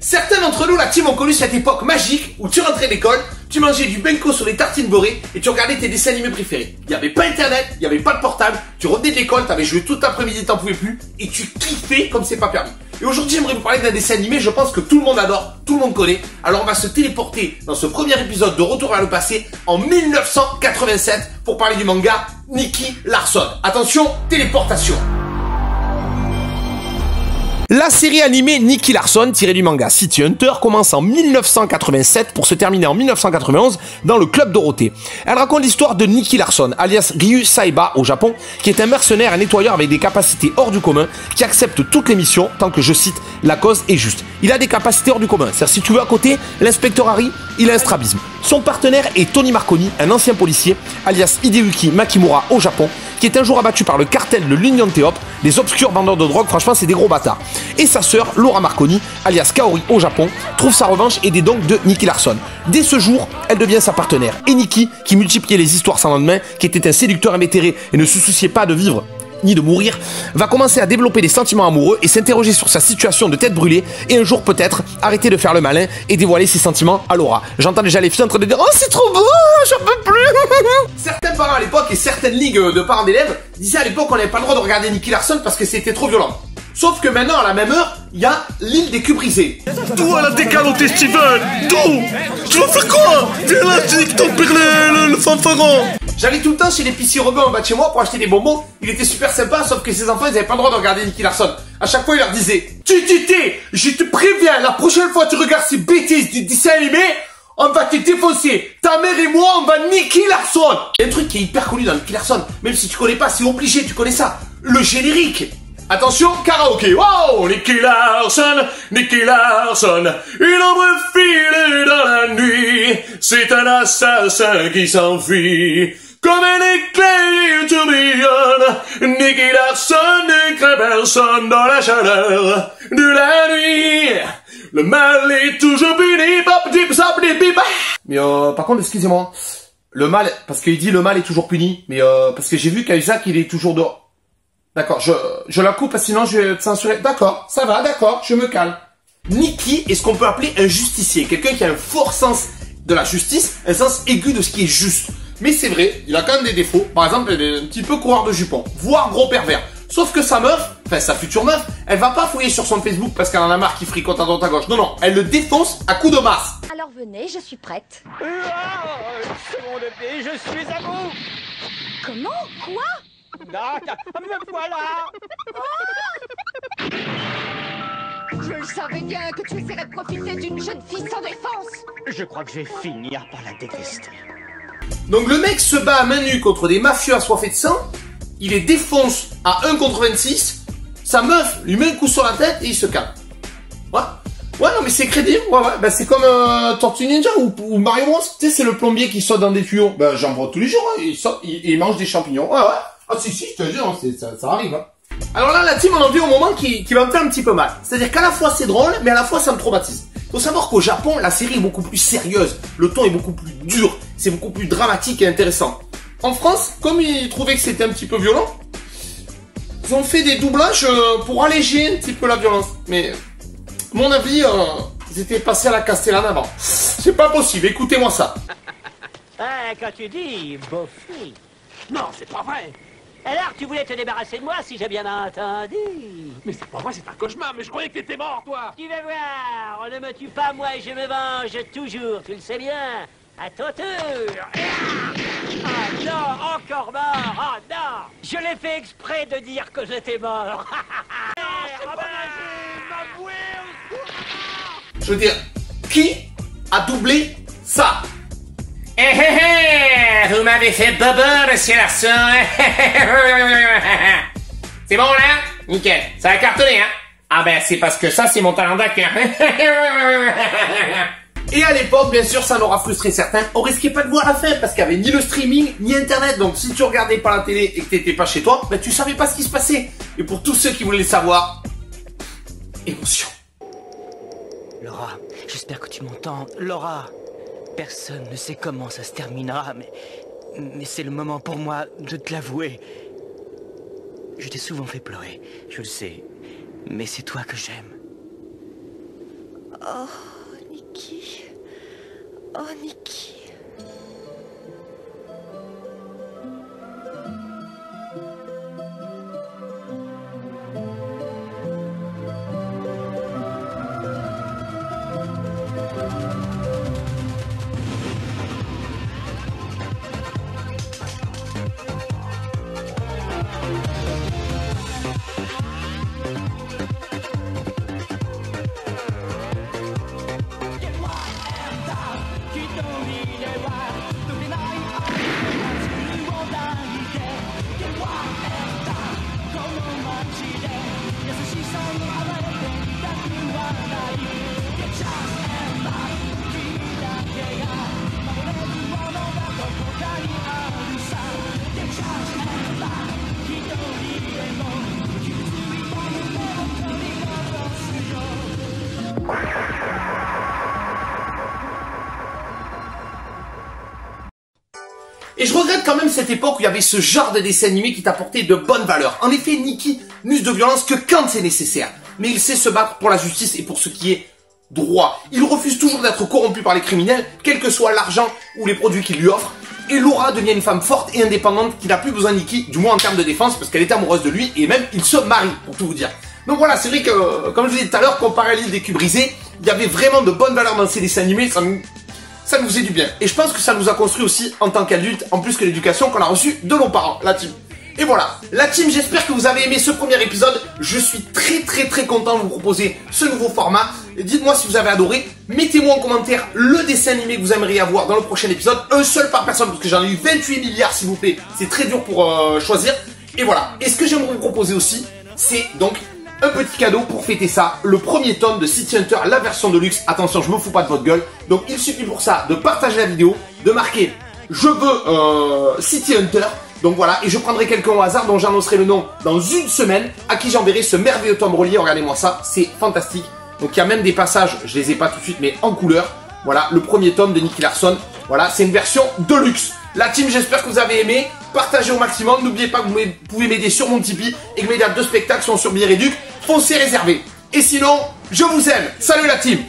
Certains d'entre nous, la team, ont connu cette époque magique où tu rentrais d'école, tu mangeais du benko sur les tartines beurrées et tu regardais tes dessins animés préférés. Il n'y avait pas internet, il n'y avait pas de portable, tu revenais de l'école, t'avais joué toute l'après-midi, t'en pouvais plus et tu kiffais comme c'est pas permis. Et aujourd'hui, j'aimerais vous parler d'un dessin animé, je pense que tout le monde adore, tout le monde connaît. Alors on va se téléporter dans ce premier épisode de Retour vers le passé en 1987 pour parler du manga Nicky Larson. Attention, téléportation. La série animée Nicky Larson, tirée du manga City Hunter, commence en 1987 pour se terminer en 1991 dans le Club Dorothée. Elle raconte l'histoire de Nicky Larson, alias Ryu Saiba au Japon, qui est un mercenaire, un nettoyeur avec des capacités hors du commun, qui accepte toutes les missions tant que, je cite, la cause est juste. Il a des capacités hors du commun, c'est-à-dire si tu veux à côté, l'inspecteur Harry, il a un strabisme. Son partenaire est Tony Marconi, un ancien policier, alias Hideyuki Makimura au Japon, qui est un jour abattu par le cartel de l'Union T.O.P., des obscurs vendeurs de drogue, franchement c'est des gros bâtards. Et sa sœur, Laura Marconi, alias Kaori au Japon, trouve sa revanche et des donc de Nicky Larson. Dès ce jour, elle devient sa partenaire. Et Nicky, qui multipliait les histoires sans lendemain, qui était un séducteur invétéré et ne se souciait pas de vivre ni de mourir, va commencer à développer des sentiments amoureux et s'interroger sur sa situation de tête brûlée et un jour peut-être arrêter de faire le malin et dévoiler ses sentiments à Laura. J'entends déjà les filles en train de dire « Oh c'est trop beau, j'en peux plus !» Certains parents à l'époque et certaines ligues de parents d'élèves disaient à l'époque qu'on n'avait pas le droit de regarder Nicky Larson parce que c'était trop violent. Sauf que maintenant, à la même heure, il y a l'île des culs brisés. D'où elle a décaloté Steven? D'où? Tu vas faire quoi? Viens là, tu dis que ton père le fanfaron. J'allais tout le temps chez l'épicier Robin en bas de chez moi pour acheter des bonbons. Il était super sympa, sauf que ses enfants, ils avaient pas le droit de regarder Nicky Larson. À chaque fois, il leur disait « Titi, je te préviens, la prochaine fois que tu regardes ces bêtises du dessin animé, on va te défoncer. Ta mère et moi, on va Nicky Larson. » Il y a un truc qui est hyper connu dans Nicky Larson. Même si tu connais pas, c'est obligé, tu connais ça. Le générique. Attention, karaoké. Wow, Nicky Larson, il envoie filer dans la nuit. C'est un assassin qui s'enfuit. Comme un éclair, il tourbillonne. Nicky Larson ne craint personne dans la chaleur de la nuit. Le mal est toujours puni. Mais par contre, excusez-moi. Le mal, parce qu'il dit le mal est toujours puni. Mais parce que j'ai vu qu'Isaac, il est toujours dehors. D'accord, je la coupe, sinon je vais te censurer. D'accord, ça va, d'accord, je me calme. Nicky est ce qu'on peut appeler un justicier. Quelqu'un qui a un fort sens de la justice, un sens aigu de ce qui est juste. Mais c'est vrai, il a quand même des défauts. Par exemple, il est un petit peu coureur de jupons, voire gros pervers. Sauf que sa meuf, enfin sa future meuf, elle va pas fouiller sur son Facebook parce qu'elle en a marre qu'il fricote à droite à gauche. Non, non, elle le défonce à coups de masse. Alors venez, je suis prête. C'est mon bébé, je suis à vous. Comment? Quoi? Me voilà. Je savais bien que tu essaierais de profiter d'une jeune fille sans défense. Je crois que je vais finir par la détester. Donc le mec se bat à main nue contre des mafieux assoiffés de sang, il les défonce à 1 contre 26, sa meuf lui met un coup sur la tête et il se calme. Ouais, non mais c'est crédible, ouais, bah c'est comme Tortue Ninja ou Mario Bros, tu sais c'est le plombier qui saute dans des tuyaux, bah j'en vois tous les jours, hein. Il mange des champignons, ouais. Ah si, je te jure, ça arrive. Hein. Alors là, la team, on en vient au moment qui va me faire un petit peu mal. C'est-à-dire qu'à la fois c'est drôle, mais à la fois ça me traumatise. Faut savoir qu'au Japon, la série est beaucoup plus sérieuse. Le ton est beaucoup plus dur. C'est beaucoup plus dramatique et intéressant. En France, comme ils trouvaient que c'était un petit peu violent, ils ont fait des doublages pour alléger un petit peu la violence. Mais, à mon avis, ils étaient passés à la Castellane avant. C'est pas possible, écoutez-moi ça. Quand tu dis beau-fille. Non, c'est pas vrai. Alors, tu voulais te débarrasser de moi, si j'ai bien entendu. Mais c'est pas vrai, c'est un cauchemar, mais je croyais que t'étais mort, toi. Tu vas voir, on ne me tue pas, moi, et je me venge toujours, tu le sais bien. À ton tour. Ah non, encore mort. Ah non, je l'ai fait exprès de dire que j'étais mort. Je veux dire, qui a doublé ça? Vous m'avez fait bobo, monsieur Larson. C'est bon, là? Nickel. Ça a cartonné, hein? Ah ben, c'est parce que ça, c'est mon talent d'acteur. Et à l'époque, bien sûr, ça n'aura frustré certains. On risquait pas de voir la fin parce qu'il n'y avait ni le streaming, ni Internet. Donc, si tu regardais pas la télé et que t'étais pas chez toi, ben, tu savais pas ce qui se passait. Et pour tous ceux qui voulaient le savoir, émotion. Laura, j'espère que tu m'entends. Laura, personne ne sait comment ça se terminera, mais c'est le moment pour moi de te l'avouer. Je t'ai souvent fait pleurer, je le sais, mais c'est toi que j'aime. Oh, Nikki. Oh, Nikki. Et je regrette quand même cette époque où il y avait ce genre de dessin animé qui t'apportait de bonnes valeurs. En effet, Nikki n'use de violence que quand c'est nécessaire. Mais il sait se battre pour la justice et pour ce qui est droit. Il refuse toujours d'être corrompu par les criminels, quel que soit l'argent ou les produits qu'il lui offre. Et Laura devient une femme forte et indépendante qui n'a plus besoin de Nikki, du moins en termes de défense, parce qu'elle est amoureuse de lui et même il se marie, pour tout vous dire. Donc voilà, c'est vrai que, comme je vous disais tout à l'heure, comparé à l'île des cubes brisés, il y avait vraiment de bonnes valeurs dans ces dessins animés, ça nous faisait du bien. Et je pense que ça nous a construit aussi en tant qu'adultes, en plus que l'éducation qu'on a reçue de nos parents, la team. Et voilà, la team, j'espère que vous avez aimé ce premier épisode. Je suis très content de vous proposer ce nouveau format. Dites-moi si vous avez adoré. Mettez-moi en commentaire le dessin animé que vous aimeriez avoir dans le prochain épisode. Un seul par personne, parce que j'en ai eu 28 milliards, s'il vous plaît. C'est très dur pour choisir. Et voilà. Et ce que j'aimerais vous proposer aussi, c'est donc un petit cadeau pour fêter ça. Le premier tome de City Hunter, la version de luxe. Attention, je me fous pas de votre gueule. Donc il suffit pour ça de partager la vidéo, de marquer « Je veux City Hunter ». Donc voilà, et je prendrai quelqu'un au hasard dont j'annoncerai le nom dans une semaine, à qui j'enverrai ce merveilleux tome relié. Regardez-moi ça, c'est fantastique. Donc il y a même des passages, je les ai pas tout de suite, mais en couleur. Voilà, le premier tome de Nicky Larson. Voilà, c'est une version de luxe. La team, j'espère que vous avez aimé. Partagez au maximum. N'oubliez pas que vous pouvez m'aider sur mon Tipeee et que mes dates de spectacle sont sur Billet Réduc. Foncez réservé. Et sinon, je vous aime. Salut la team!